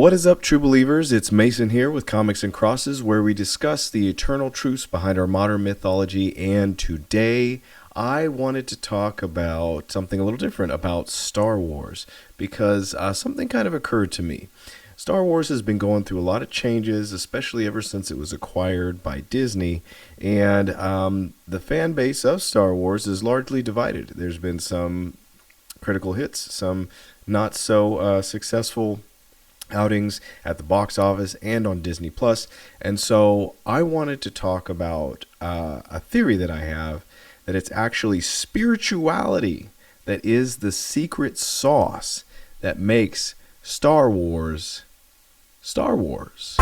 What is up, true believers? It's Mason here with Comics and Crosses, where we discuss the eternal truths behind our modern mythology. And today, I wanted to talk about something a little different, about Star Wars, because something kind of occurred to me. Star Wars has been going through a lot of changes, especially ever since it was acquired by Disney, and the fan base of Star Wars is largely divided. There's been some critical hits, some not so successful outings at the box office and on Disney Plus. And so I wanted to talk about a theory that I have, that it's actually spirituality that is the secret sauce that makes Star Wars Star Wars.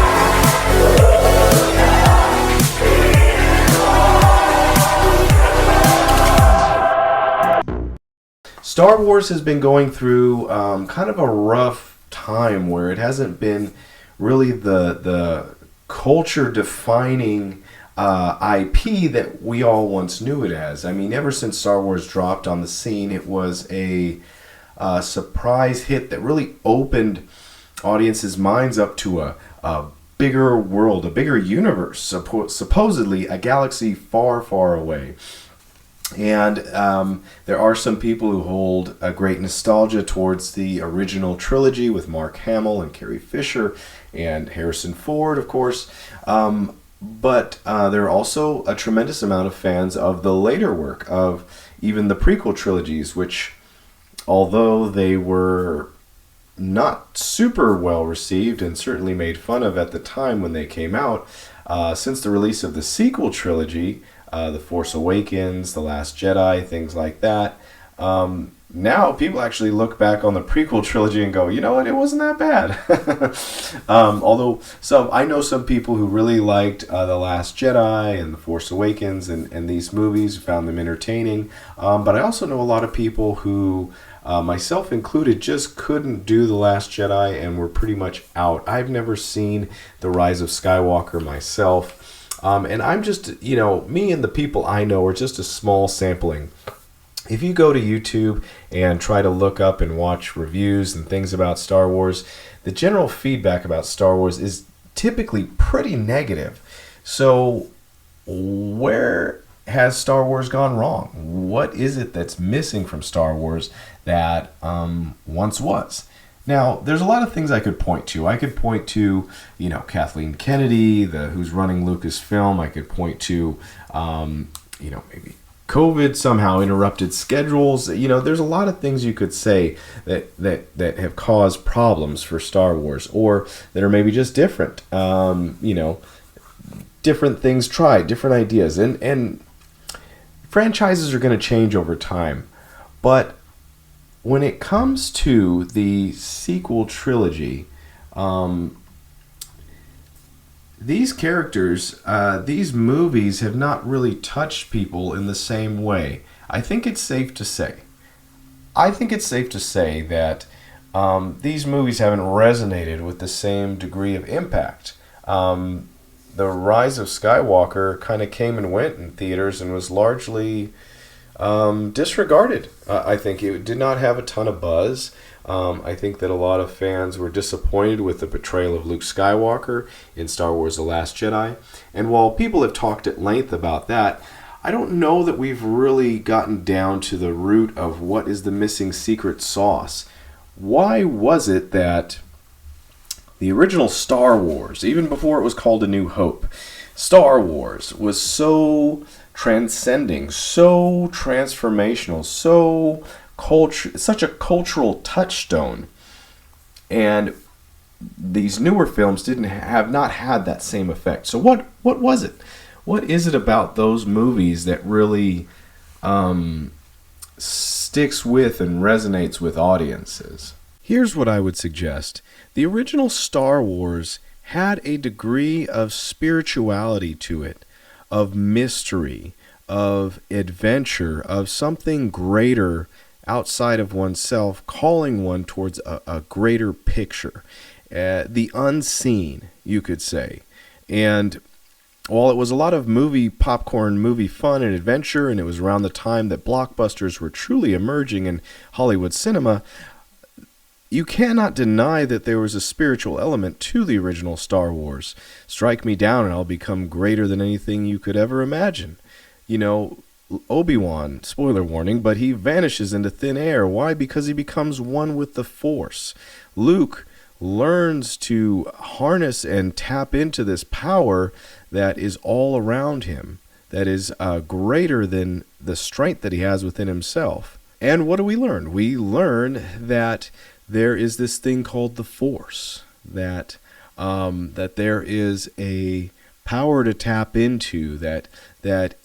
Star Wars has been going through kind of a rough time where it hasn't been really the culture defining IP that we all once knew it as. I mean, ever since Star Wars dropped on the scene, it was a surprise hit that really opened audiences' minds up to a bigger world, a bigger universe, supposedly a galaxy far, far away. And there are some people who hold a great nostalgia towards the original trilogy with Mark Hamill and Carrie Fisher and Harrison Ford, of course. But there are also a tremendous amount of fans of the later work, of even the prequel trilogies, which, although they were not super well received and certainly made fun of at the time when they came out, since the release of the sequel trilogy, The Force Awakens, The Last Jedi, things like that, now people actually look back on the prequel trilogy and go, you know what, it wasn't that bad. Although I know some people who really liked The Last Jedi and The Force Awakens and these movies, found them entertaining. But I also know a lot of people who, myself included, just couldn't do The Last Jedi and were pretty much out. I've never seen The Rise of Skywalker myself. And I'm just, me and the people I know are just a small sampling. If you go to YouTube and try to look up and watch reviews and things about Star Wars, the general feedback about Star Wars is typically pretty negative. So where has Star Wars gone wrong? What is it that's missing from Star Wars that once was? Now, there's a lot of things I could point to. I could point to, Kathleen Kennedy, who's running Lucasfilm. I could point to, maybe COVID somehow interrupted schedules. There's a lot of things you could say that have caused problems for Star Wars, or that are maybe just different. Different things tried, different ideas, and franchises are going to change over time, but when it comes to the sequel trilogy, these characters, these movies have not really touched people in the same way. I think it's safe to say that these movies haven't resonated with the same degree of impact. The Rise of Skywalker kind of came and went in theaters and was largely disregarded. I think it did not have a ton of buzz. I think that a lot of fans were disappointed with the portrayal of Luke Skywalker in Star Wars The Last Jedi. And while people have talked at length about that, I don't know that we've really gotten down to the root of what is the missing secret sauce. Why was it that the original Star Wars, even before it was called A New Hope, Star Wars was so transcending, so transformational, such a cultural touchstone, and these newer films have not had that same effect? So what was it? What is it about those movies that really sticks with and resonates with audiences? Here's what I would suggest. The original Star Wars had a degree of spirituality to it, of mystery, of adventure, of something greater outside of oneself, calling one towards a greater picture. The unseen, you could say. And while it was a lot of popcorn movie fun and adventure, and it was around the time that blockbusters were truly emerging in Hollywood cinema, You cannot deny that there was a spiritual element to the original Star Wars. Strike me down and I'll become greater than anything you could ever imagine. You know, Obi-Wan, spoiler warning, but he vanishes into thin air. Why? Because he becomes one with the Force. Luke learns to harness and tap into this power that is all around him, that is greater than the strength that he has within himself. And what do we learn? We learn that there is this thing called the Force, that there is a power to tap into, that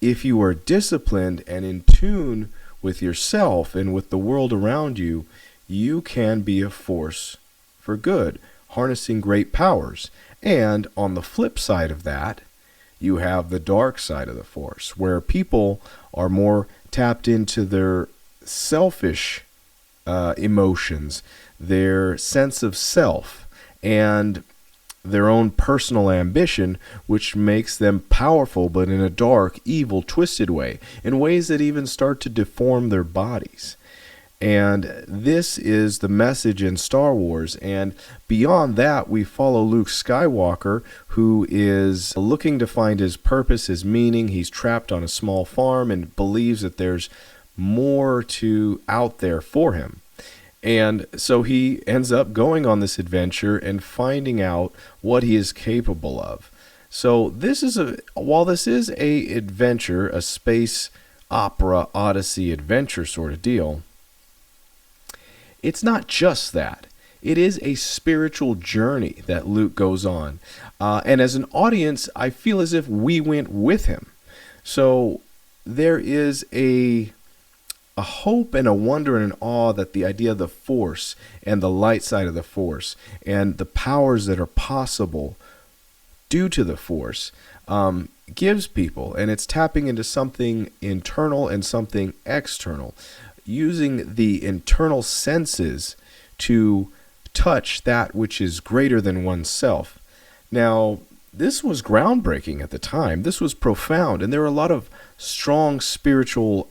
if you are disciplined and in tune with yourself and with the world around you, you can be a force for good, harnessing great powers. And on the flip side of that, you have the dark side of the Force, where people are more tapped into their selfish emotions, their sense of self, and their own personal ambition, which makes them powerful, but in a dark, evil, twisted way, in ways that even start to deform their bodies. And this is the message in Star Wars. And beyond that, we follow Luke Skywalker, who is looking to find his purpose, his meaning. He's trapped on a small farm and believes that there's more out there for him. And so he ends up going on this adventure and finding out what he is capable of. So while this is a adventure, a space opera, odyssey adventure sort of deal, it's not just that. It is a spiritual journey that Luke goes on. And as an audience, I feel as if we went with him. So there is a hope and a wonder and an awe that the idea of the Force and the light side of the Force and the powers that are possible due to the Force gives people. And it's tapping into something internal and something external, using the internal senses to touch that which is greater than oneself. Now, this was groundbreaking at the time. This was profound, and there are a lot of strong spiritual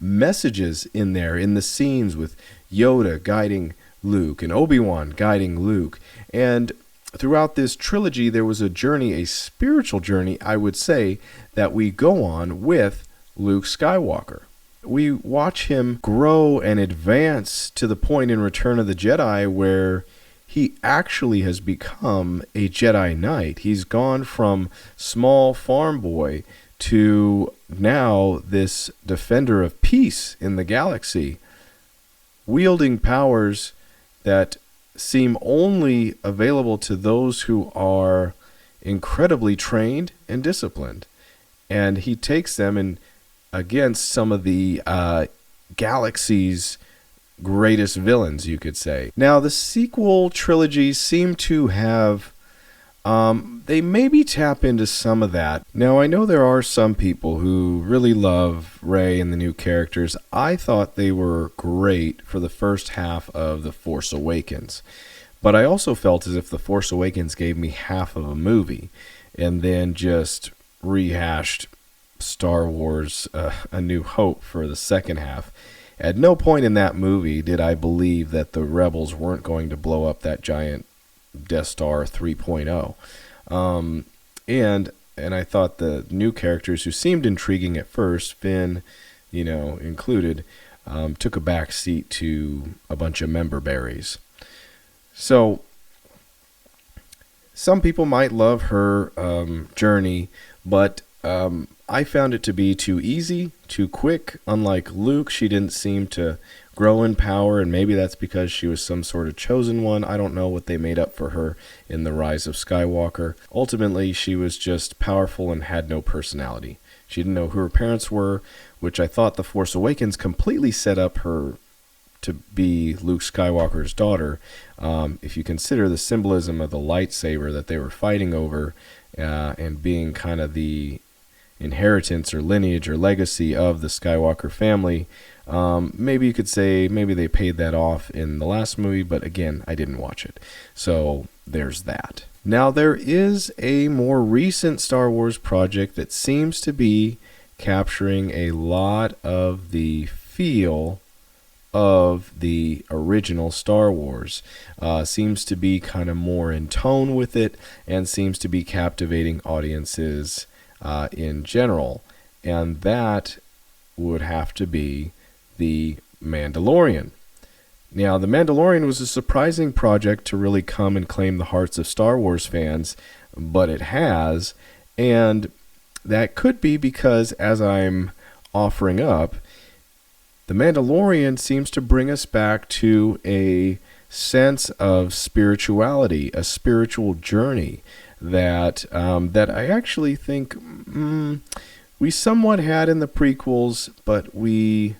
messages in there, in the scenes with Yoda guiding Luke and Obi-Wan guiding Luke. And throughout this trilogy, there was a journey, a spiritual journey, I would say, that we go on with Luke Skywalker. We watch him grow and advance to the point in Return of the Jedi where he actually has become a Jedi Knight. He's gone from small farm boy to now this defender of peace in the galaxy, wielding powers that seem only available to those who are incredibly trained and disciplined. And he takes them and against some of the galaxy's greatest villains, you could say. Now, the sequel trilogies seem to have they maybe tap into some of that. Now, I know there are some people who really love Rey and the new characters. I thought they were great for the first half of The Force Awakens. But I also felt as if The Force Awakens gave me half of a movie and then just rehashed Star Wars A New Hope for the second half. At no point in that movie did I believe that the rebels weren't going to blow up that giant Death Star 3.0. And I thought the new characters who seemed intriguing at first, Finn, included, took a back seat to a bunch of member berries. So some people might love her journey, but I found it to be too easy, too quick. Unlike Luke, she didn't seem to grow in power, and maybe that's because she was some sort of chosen one. I don't know what they made up for her in The Rise of Skywalker. Ultimately, she was just powerful and had no personality. She didn't know who her parents were, which I thought The Force Awakens completely set up her to be Luke Skywalker's daughter. If you consider the symbolism of the lightsaber that they were fighting over and being kind of the inheritance or lineage or legacy of the Skywalker family, maybe you could say maybe they paid that off in the last movie, but again, I didn't watch it. So there's that. Now, there is a more recent Star Wars project that seems to be capturing a lot of the feel of the original Star Wars. Seems to be kind of more in tone with it, and seems to be captivating audiences in general. And that would have to be The Mandalorian. Now, The Mandalorian was a surprising project to really come and claim the hearts of Star Wars fans, but it has, and that could be because, as I'm offering up, The Mandalorian seems to bring us back to a sense of spirituality, a spiritual journey that I actually think we somewhat had in the prequels, but we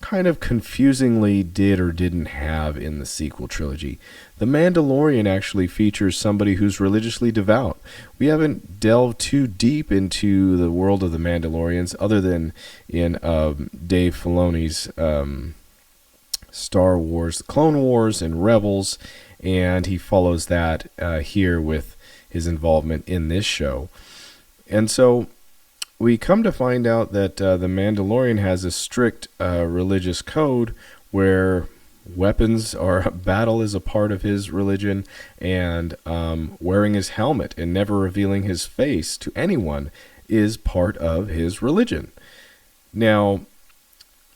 kind of confusingly did or didn't have in the sequel trilogy. The Mandalorian actually features somebody who's religiously devout. We haven't delved too deep into the world of the Mandalorians other than in Dave Filoni's Star Wars, Clone Wars, and Rebels, and he follows that here with his involvement in this show. And so we come to find out that the Mandalorian has a strict religious code where weapons or battle is a part of his religion, and wearing his helmet and never revealing his face to anyone is part of his religion. Now,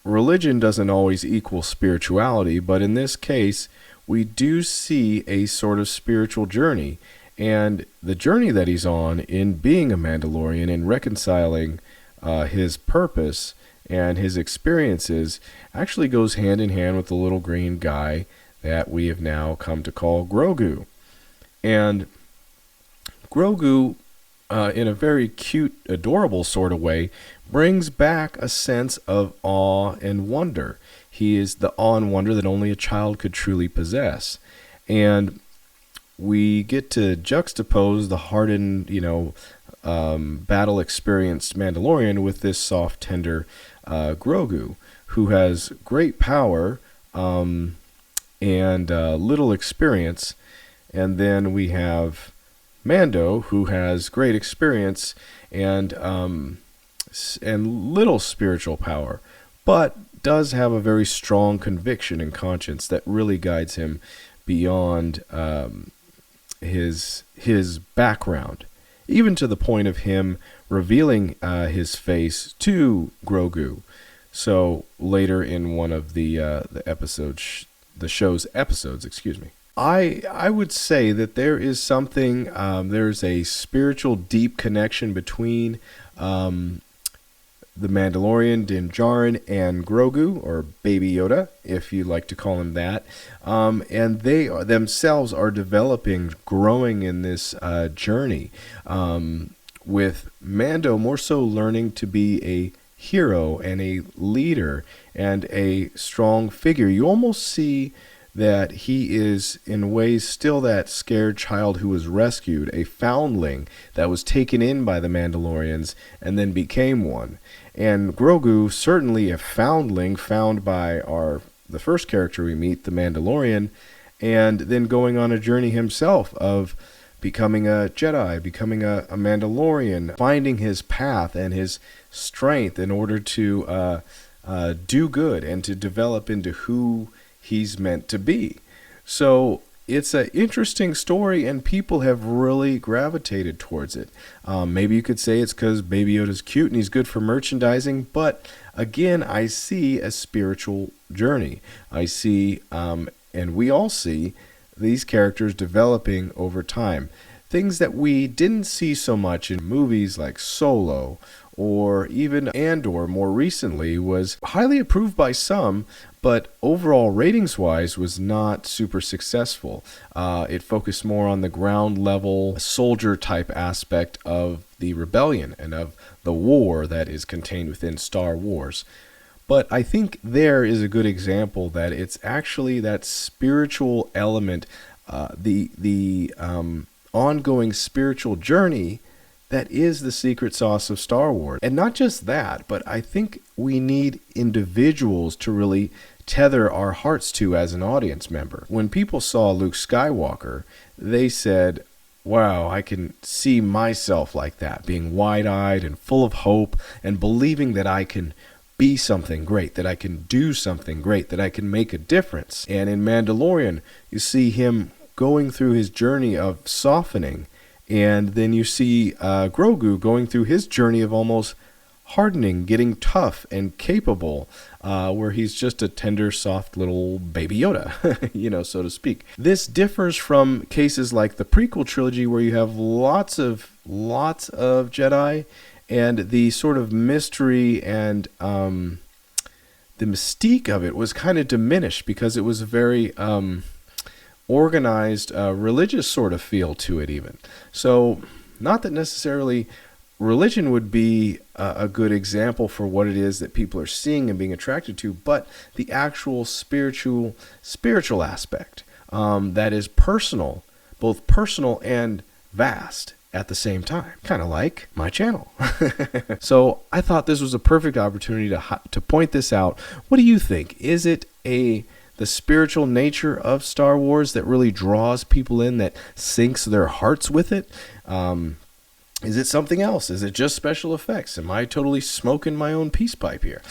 religion doesn't always equal spirituality, but in this case, we do see a sort of spiritual journey. And the journey that he's on in being a Mandalorian and reconciling his purpose and his experiences actually goes hand in hand with the little green guy that we have now come to call Grogu. And Grogu, in a very cute, adorable sort of way, brings back a sense of awe and wonder. He is the awe and wonder that only a child could truly possess. And we get to juxtapose the hardened, battle-experienced Mandalorian with this soft, tender Grogu, who has great power and little experience. And then we have Mando, who has great experience and little spiritual power, but does have a very strong conviction and conscience that really guides him beyond his background, even to the point of him revealing his face to Grogu. So later in one of the episodes, the show's episodes, I would say that there is something. There's a spiritual, deep connection between the Mandalorian, Din Djarin, and Grogu, or Baby Yoda, if you like to call him that. And they themselves are developing, growing in this journey, with Mando more so learning to be a hero and a leader and a strong figure. You almost see that he is in ways still that scared child who was rescued, a foundling that was taken in by the Mandalorians and then became one. And Grogu, certainly a foundling found by the first character we meet, the Mandalorian, and then going on a journey himself of becoming a Jedi, becoming a Mandalorian, finding his path and his strength in order to do good and to develop into who he's meant to be. So it's an interesting story, and people have really gravitated towards it. Maybe you could say it's because Baby Yoda's cute and he's good for merchandising, but again, I see a spiritual journey. I see, and we all see, these characters developing over time. Things that we didn't see so much in movies like Solo, or even Andor more recently, was highly approved by some, but overall ratings-wise was not super successful. It focused more on the ground level, soldier-type aspect of the rebellion and of the war that is contained within Star Wars. But I think there is a good example that it's actually that spiritual element, the ongoing spiritual journey that is the secret sauce of Star Wars. And not just that, but I think we need individuals to really tether our hearts to as an audience member. When people saw Luke Skywalker, they said, wow, I can see myself like that, being wide-eyed and full of hope and believing that I can be something great, that I can do something great, that I can make a difference. And in Mandalorian, you see him going through his journey of softening, and then you see Grogu going through his journey of almost hardening, getting tough and capable, where he's just a tender, soft little baby Yoda, so to speak. This differs from cases like the prequel trilogy, where you have lots of Jedi, and the sort of mystery and the mystique of it was kind of diminished because it was a very organized, religious sort of feel to it even. So not that necessarily religion would be a good example for what it is that people are seeing and being attracted to, but the actual spiritual aspect that is personal, both personal and vast at the same time, kind of like my channel. So I thought this was a perfect opportunity to point this out. What do you think? Is it the spiritual nature of Star Wars that really draws people in, that sinks their hearts with it? Is it something else? Is it just special effects? Am I totally smoking my own peace pipe here?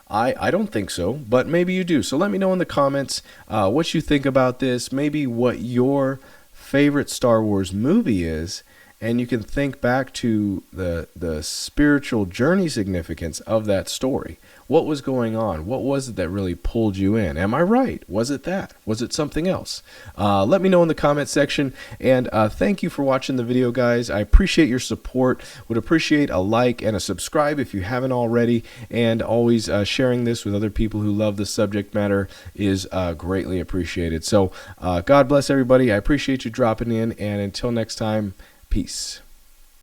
I don't think so, but maybe you do. So let me know in the comments what you think about this, maybe what your favorite Star Wars movie is, and you can think back to the spiritual journey significance of that story. What was going on? What was it that really pulled you in? Am I right? Was it that? Was it something else? Let me know in the comment section, and thank you for watching the video, guys. I appreciate your support. Would appreciate a like and a subscribe if you haven't already, and always sharing this with other people who love the subject matter is greatly appreciated. So God bless everybody. I appreciate you dropping in, and until next time, peace.